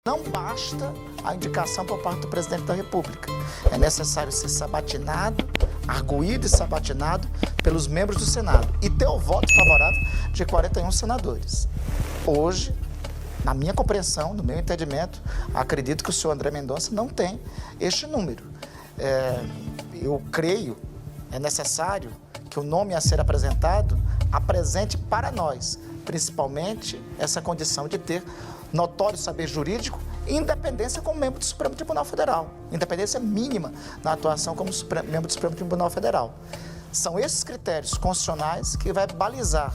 Não basta a indicação por parte do presidente da República. É necessário ser sabatinado, arguído e sabatinado pelos membros do Senado e ter o voto favorável de 41 senadores. Hoje, na minha compreensão, no meu entendimento, acredito que o senhor André Mendonça não tem este número. Eu creio, é necessário que o nome a ser apresentado apresente para nós, principalmente, essa condição de ter notório saber jurídico e independência como membro do Supremo Tribunal Federal. Independência mínima na atuação como membro do Supremo Tribunal Federal. São esses critérios constitucionais que vai balizar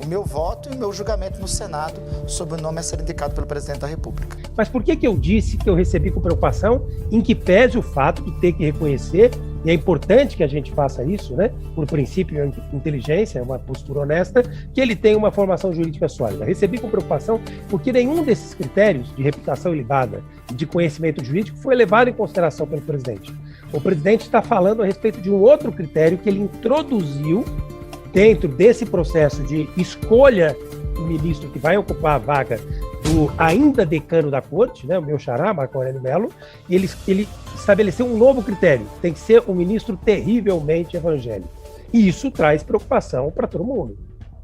o meu voto e o meu julgamento no Senado sobre o nome a ser indicado pelo presidente da República. Mas por que eu disse que eu recebi com preocupação, em que pese o fato de ter que reconhecer, e é importante que a gente faça isso, né, por princípio de inteligência, uma postura honesta, que ele tem uma formação jurídica sólida. Recebi com preocupação porque nenhum desses critérios de reputação ilibada e de conhecimento jurídico foi levado em consideração pelo presidente. O presidente está falando a respeito de um outro critério que ele introduziu dentro desse processo de escolha do ministro que vai ocupar a vaga do ainda decano da corte, né, o meu xará, Marco Aurélio Mello, e ele estabeleceu um novo critério: tem que ser um ministro terrivelmente evangélico. E isso traz preocupação para todo mundo,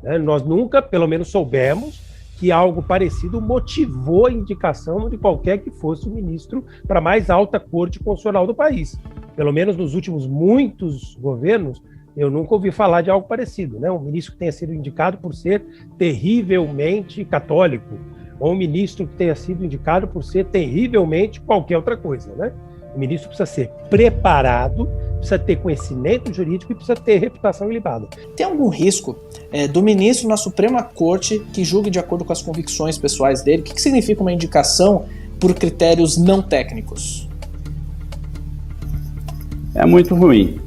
né? Nós nunca, pelo menos, soubemos que algo parecido motivou a indicação de qualquer que fosse o ministro para a mais alta corte constitucional do país. Pelo menos nos últimos muitos governos, eu nunca ouvi falar de algo parecido, né? Um ministro que tenha sido indicado por ser terrivelmente católico, ou um ministro que tenha sido indicado por ser terrivelmente qualquer outra coisa, né? O ministro precisa ser preparado, precisa ter conhecimento jurídico e precisa ter reputação ilibada. Tem algum risco do ministro na Suprema Corte que julgue de acordo com as convicções pessoais dele? O que significa uma indicação por critérios não técnicos? É muito ruim.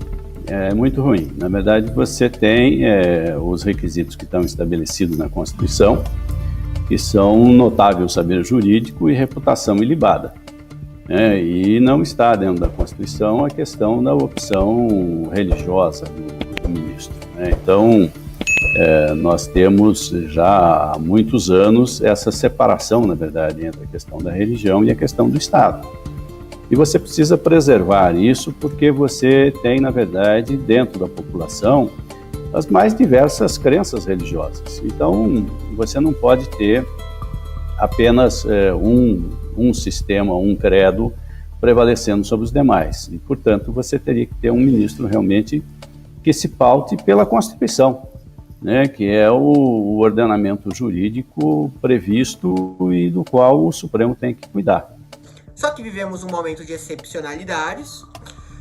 É muito ruim. Na verdade, você tem os requisitos que estão estabelecidos na Constituição, que são um notável saber jurídico e reputação ilibada. E não está dentro da Constituição a questão da opção religiosa do ministro. Então, nós temos já há muitos anos essa separação, na verdade, entre a questão da religião e a questão do Estado. E você precisa preservar isso porque você tem, na verdade, dentro da população, as mais diversas crenças religiosas. Então, você não pode ter apenas um sistema, um credo prevalecendo sobre os demais. E, portanto, você teria que ter um ministro realmente que se paute pela Constituição, né, que é o ordenamento jurídico previsto e do qual o Supremo tem que cuidar. Só que vivemos um momento de excepcionalidades.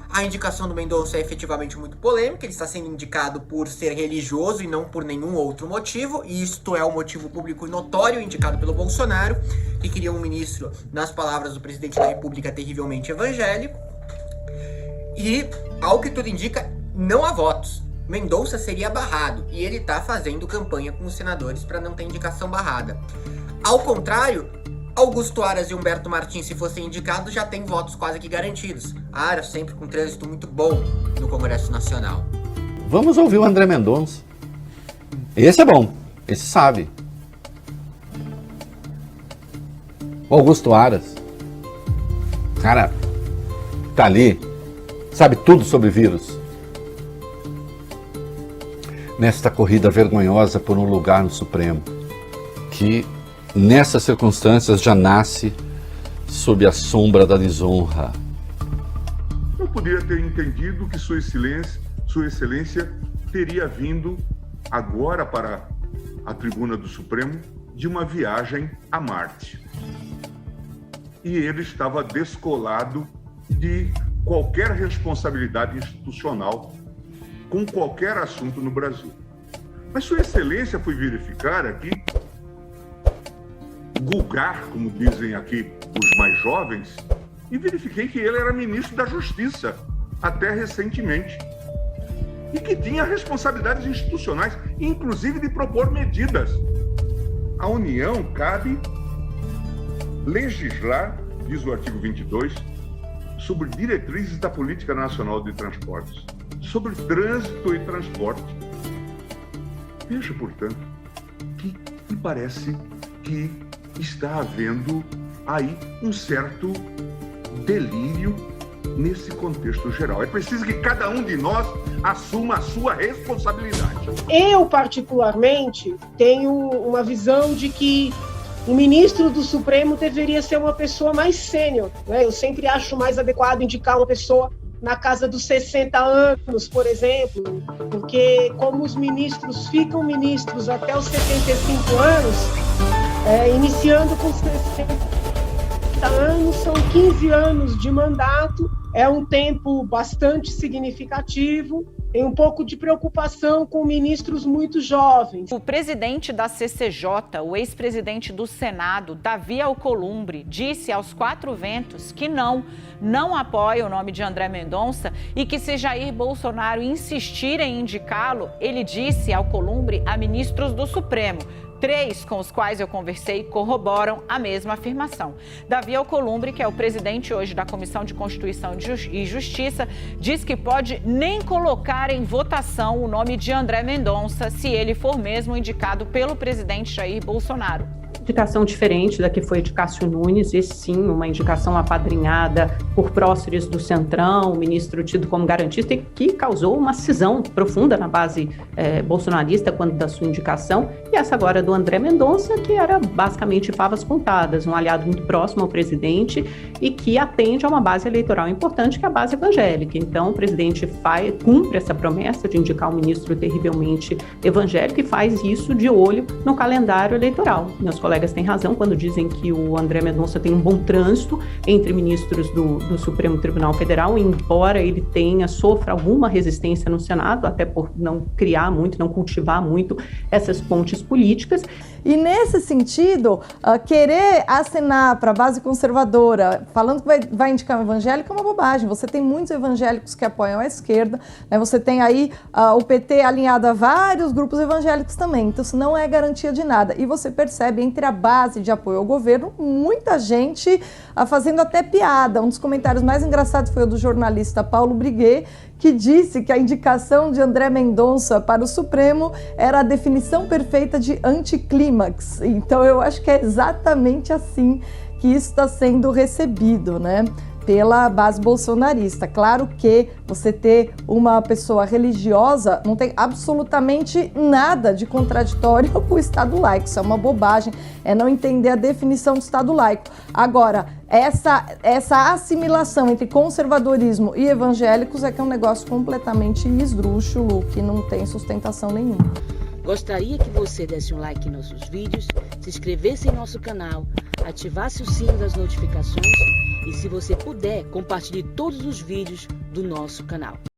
A indicação do Mendonça é efetivamente muito polêmica. Ele está sendo indicado por ser religioso e não por nenhum outro motivo. E isto é o motivo público notório indicado pelo Bolsonaro, que queria um ministro, nas palavras do presidente da República, terrivelmente evangélico. E, ao que tudo indica, não há votos. Mendonça seria barrado. E ele está fazendo campanha com os senadores para não ter indicação barrada. Ao contrário, Augusto Aras e Humberto Martins, se fossem indicados, já têm votos quase que garantidos. Aras sempre com trânsito muito bom no Congresso Nacional. Vamos ouvir o André Mendonça. Esse é bom, esse sabe. O Augusto Aras. Cara, tá ali, sabe tudo sobre vírus. Nesta corrida vergonhosa por um lugar no Supremo, que nessas circunstâncias já nasce sob a sombra da desonra. Eu poderia ter entendido que Sua Excelência teria vindo agora para a tribuna do Supremo de uma viagem a Marte. E ele estava descolado de qualquer responsabilidade institucional com qualquer assunto no Brasil. Mas Sua Excelência foi verificar aqui, googar, como dizem aqui os mais jovens, e verifiquei que ele era ministro da Justiça até recentemente e que tinha responsabilidades institucionais, inclusive de propor medidas. A União cabe legislar, diz o artigo 22, sobre diretrizes da Política Nacional de Transportes, sobre trânsito e transporte. Veja, portanto, que me parece que está havendo aí um certo delírio nesse contexto geral. É preciso que cada um de nós assuma a sua responsabilidade. Eu, particularmente, tenho uma visão de que o ministro do Supremo deveria ser uma pessoa mais sênior, né? Eu sempre acho mais adequado indicar uma pessoa na casa dos 60 anos, por exemplo, porque como os ministros ficam ministros até os 75 anos, iniciando com 60 anos, são 15 anos de mandato, é um tempo bastante significativo. Tem um pouco de preocupação com ministros muito jovens. O presidente da CCJ, o ex-presidente do Senado, Davi Alcolumbre, disse aos quatro ventos que não apoia o nome de André Mendonça e que se Jair Bolsonaro insistir em indicá-lo, ele disse Alcolumbre a ministros do Supremo. 3 com os quais eu conversei corroboram a mesma afirmação. Davi Alcolumbre, que é o presidente hoje da Comissão de Constituição e Justiça, diz que pode nem colocar em votação o nome de André Mendonça se ele for mesmo indicado pelo presidente Jair Bolsonaro. Indicação diferente da que foi de Cássio Nunes, esse sim, uma indicação apadrinhada por próceres do Centrão, o ministro tido como garantista, e que causou uma cisão profunda na base bolsonarista quando da sua indicação, e essa agora do André Mendonça, que era basicamente favas contadas, um aliado muito próximo ao presidente e que atende a uma base eleitoral importante, que é a base evangélica. Então, o presidente cumpre essa promessa de indicar um ministro terrivelmente evangélico e faz isso de olho no calendário eleitoral. Meus colegas têm razão quando dizem que o André Mendonça tem um bom trânsito entre ministros do Supremo Tribunal Federal, embora ele sofra alguma resistência no Senado, até por não criar muito, não cultivar muito essas pontes políticas. E nesse sentido, querer assinar para a base conservadora, falando que vai indicar um evangélico, é uma bobagem. Você tem muitos evangélicos que apoiam a esquerda, né? Você tem aí o PT alinhado a vários grupos evangélicos também, então isso não é garantia de nada. E você percebe entre a base de apoio ao governo, muita gente fazendo até piada. Um dos comentários mais engraçados foi o do jornalista Paulo Briguet, que disse que a indicação de André Mendonça para o Supremo era a definição perfeita de anticlímax. Então eu acho que é exatamente assim que isso está sendo recebido, né, pela base bolsonarista. Claro que você ter uma pessoa religiosa não tem absolutamente nada de contraditório com o Estado laico. Isso é uma bobagem, é não entender a definição do Estado laico. Agora, essa assimilação entre conservadorismo e evangélicos é que é um negócio completamente esdrúxulo, que não tem sustentação nenhuma. Gostaria que você desse um like em nossos vídeos, se inscrevesse em nosso canal, ativasse o sino das notificações e, se você puder, compartilhe todos os vídeos do nosso canal.